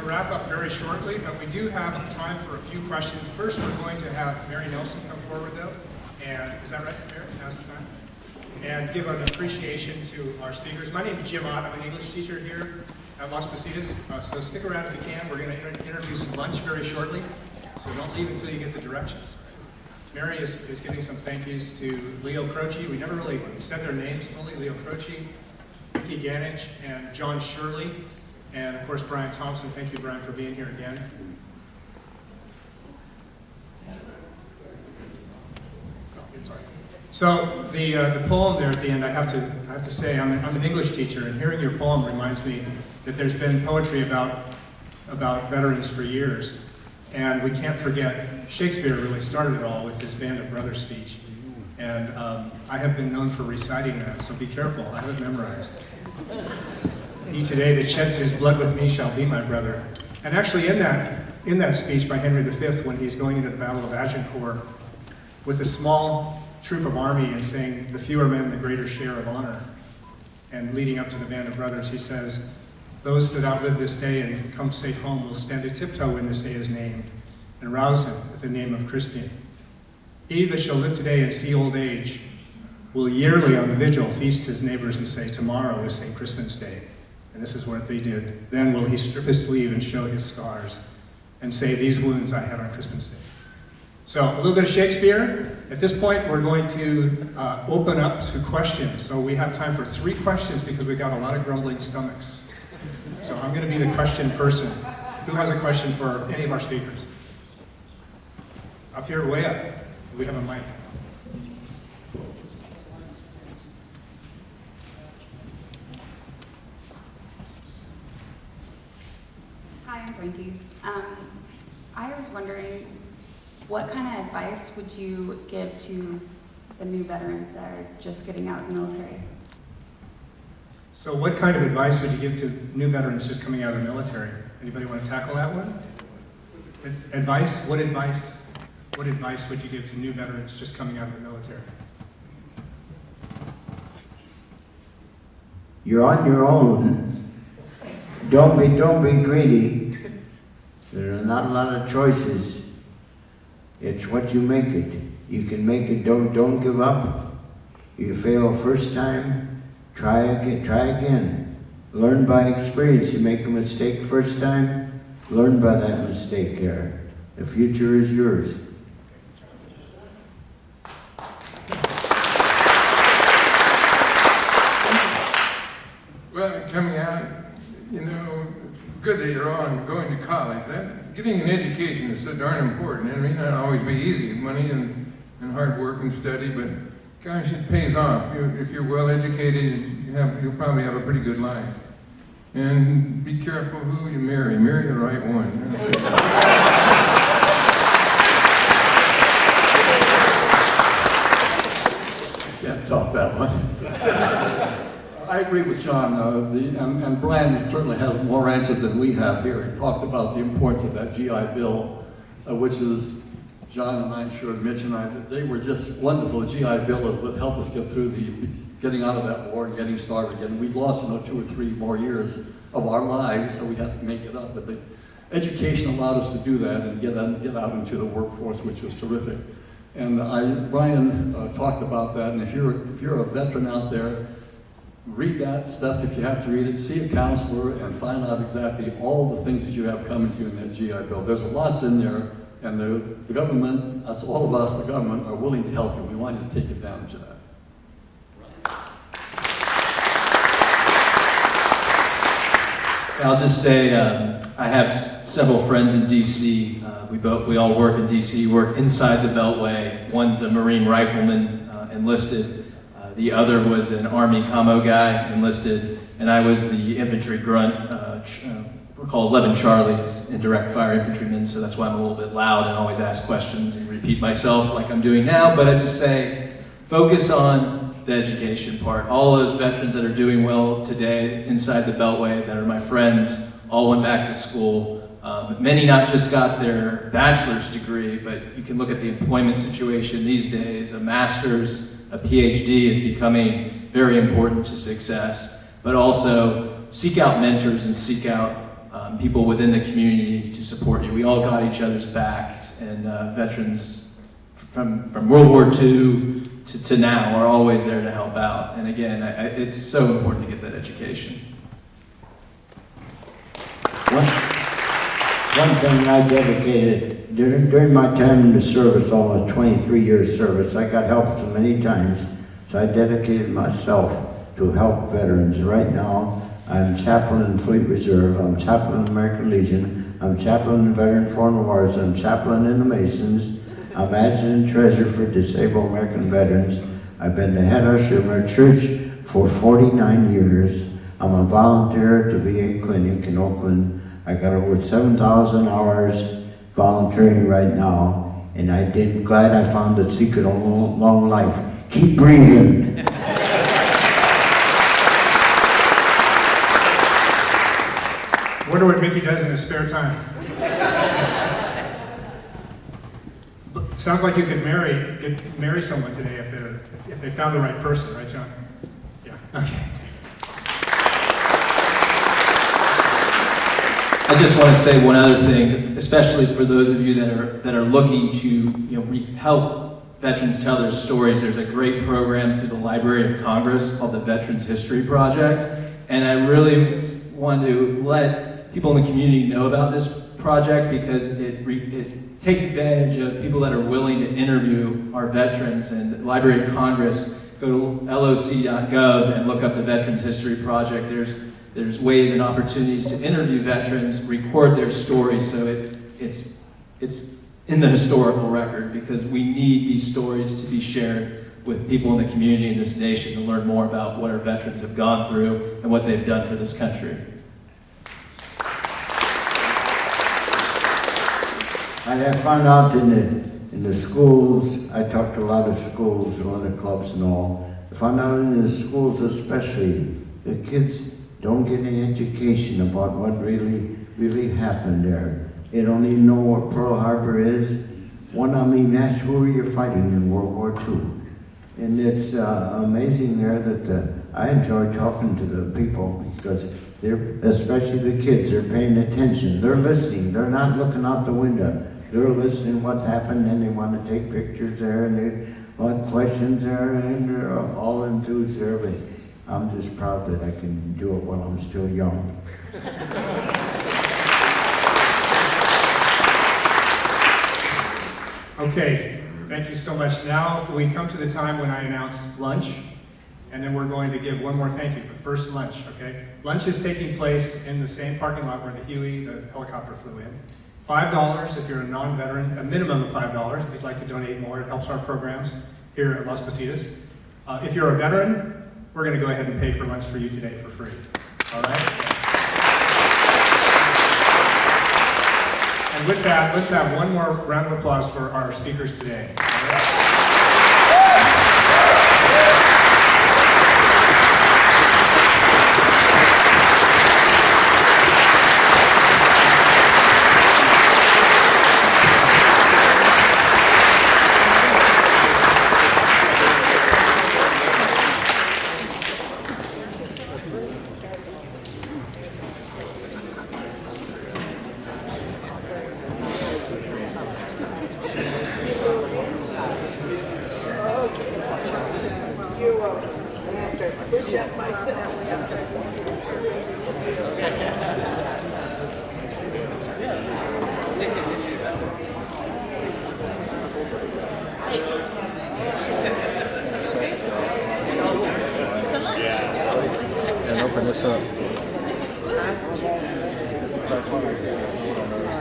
to wrap up very shortly, but we do have time for a few questions. First, we're going to have Mary Nelson come forward, though. And is that right, Mary? Now's the time. And give an appreciation to our speakers. My name is Jim Ott. I'm an English teacher here at Las Positas. So stick around if you can. We're going to introduce lunch very shortly. So don't leave until you get the directions. Mary is giving some thank yous to Leo Croche. We never really said their names fully. Leo Croche, Mickey Ganitch, and John Shirley. And of course, Brian Thompson. Thank you, Brian, for being here again. So the poem there at the end, I have to say, I'm an English teacher, and hearing your poem reminds me that there's been poetry about veterans for years, and we can't forget Shakespeare really started it all with his Band of Brothers speech, and I have been known for reciting that, so be careful. I have it memorized. He today that sheds his blood with me shall be my brother. And actually, in that speech by Henry V, when he's going into the Battle of Agincourt with a small troop of army and saying, the fewer men, the greater share of honor. And leading up to the Band of Brothers, he says, those that outlive this day and come safe home will stand a tiptoe when this day is named, and rouse him with the name of Christian. He that shall live today and see old age will yearly on the vigil feast his neighbors and say, tomorrow is St. Crispin's Day. And this is what they did. Then will he strip his sleeve and show his scars and say, these wounds I had on Crispin's Day. So a little bit of Shakespeare. At this point, we're going to open up to questions. So we have time for 3 questions because we've got a lot of grumbling stomachs. So I'm going to be the question person. Who has a question for any of our speakers? Up here, way up. We have a mic. Hi, I'm Frankie. I was wondering, what kind of advice would you give to the new veterans that are just getting out of the military? So what kind of advice would you give to new veterans just coming out of the military? Anybody want to tackle that one? Advice? What advice would you give to new veterans just coming out of the military? You're on your own. Don't be greedy. There are not a lot of choices. It's what you make it. You can make it. Don't give up. You fail first time, try again. Learn by experience. You make a mistake first time, learn by that mistake here. The future is yours. Well, coming out, it's good that you're all going to college. Getting an education is so darn important. It may not always be easy, money and hard work and study, but gosh, it pays off. If you're well educated, you'll probably have a pretty good life. And be careful who you marry. Marry the right one. Can't top that one. I agree with John, and Brian certainly has more answers than we have here. He talked about the importance of that GI Bill, which is, John and I, sure, Mitch and I, that they were just wonderful. The GI Bill is what helped us get through getting out of that war and getting started again. We'd lost, 2 or 3 more years of our lives, so we had to make it up. But the education allowed us to do that and get out into the workforce, which was terrific. And Brian talked about that, and if you're a veteran out there, read that stuff if you have to read it, see a counselor, and find out exactly all the things that you have coming to you in that GI Bill. There's lots in there, and the government, that's all of us, the government, are willing to help you. We want you to take advantage of that. I'll just say I have several friends in D.C. We all work in D.C., work inside the Beltway. One's a Marine rifleman enlisted. The other was an Army commo guy enlisted, and I was the infantry grunt. We're called 11 Charlies, indirect fire infantrymen, so that's why I'm a little bit loud and always ask questions and repeat myself like I'm doing now. But I just say, focus on the education part. All those veterans that are doing well today inside the Beltway that are my friends all went back to school. Many not just got their bachelor's degree, but you can look at the employment situation these days. A master's, a PhD is becoming very important to success, but also seek out mentors and seek out people within the community to support you. We all got each other's backs, and veterans from World War II to now are always there to help out. And again, it's so important to get that education. One thing I dedicated, during my time in the service, almost 23 years service, I got help so many times, so I dedicated myself to help veterans. Right now, I'm chaplain in Fleet Reserve, I'm chaplain in American Legion, I'm chaplain in Veteran Foreign Wars, I'm chaplain in the Masons, I'm adjutant treasurer for disabled American veterans. I've been the head usher of my church for 49 years. I'm a volunteer at the VA clinic in Oakland. I got over 7,000 hours volunteering right now, and I'm glad I found the secret of long life. Keep breathing. Wonder what Mickey does in his spare time. Sounds like you could marry someone today if they found the right person, right, John? Yeah. Okay. I just want to say one other thing, especially for those of you that are looking to help veterans tell their stories. There's a great program through the Library of Congress called the Veterans History Project, and I really want to let people in the community know about this project because it takes advantage of people that are willing to interview our veterans. And the Library of Congress, go to loc.gov and look up the Veterans History Project. There's ways and opportunities to interview veterans, record their stories, so it's in the historical record, because we need these stories to be shared with people in the community in this nation to learn more about what our veterans have gone through and what they've done for this country. I have found out in the schools, I talked to a lot of schools, a lot of clubs and all. I found out in the schools especially, the kids don't get any education about what really happened there. They don't even know what Pearl Harbor is. That's who you're fighting in World War II. And it's amazing there that I enjoy talking to the people because especially the kids, they're paying attention. They're listening. They're not looking out the window. They're listening what's happened, and they want to take pictures there, and they want questions there, and they're all enthused there. But I'm just proud that I can do it while I'm still young. Okay, thank you so much. Now we come to the time when I announce lunch, and then we're going to give one more thank you, but first lunch, okay? Lunch is taking place in the same parking lot where the Huey, the helicopter, flew in. $5 if you're a non-veteran, a minimum of $5 if you'd like to donate more. It helps our programs here at Las Positas. If you're a veteran, we're going to go ahead and pay for lunch for you today for free. All right? Yes. And with that, let's have one more round of applause for our speakers today. All right? And open this up.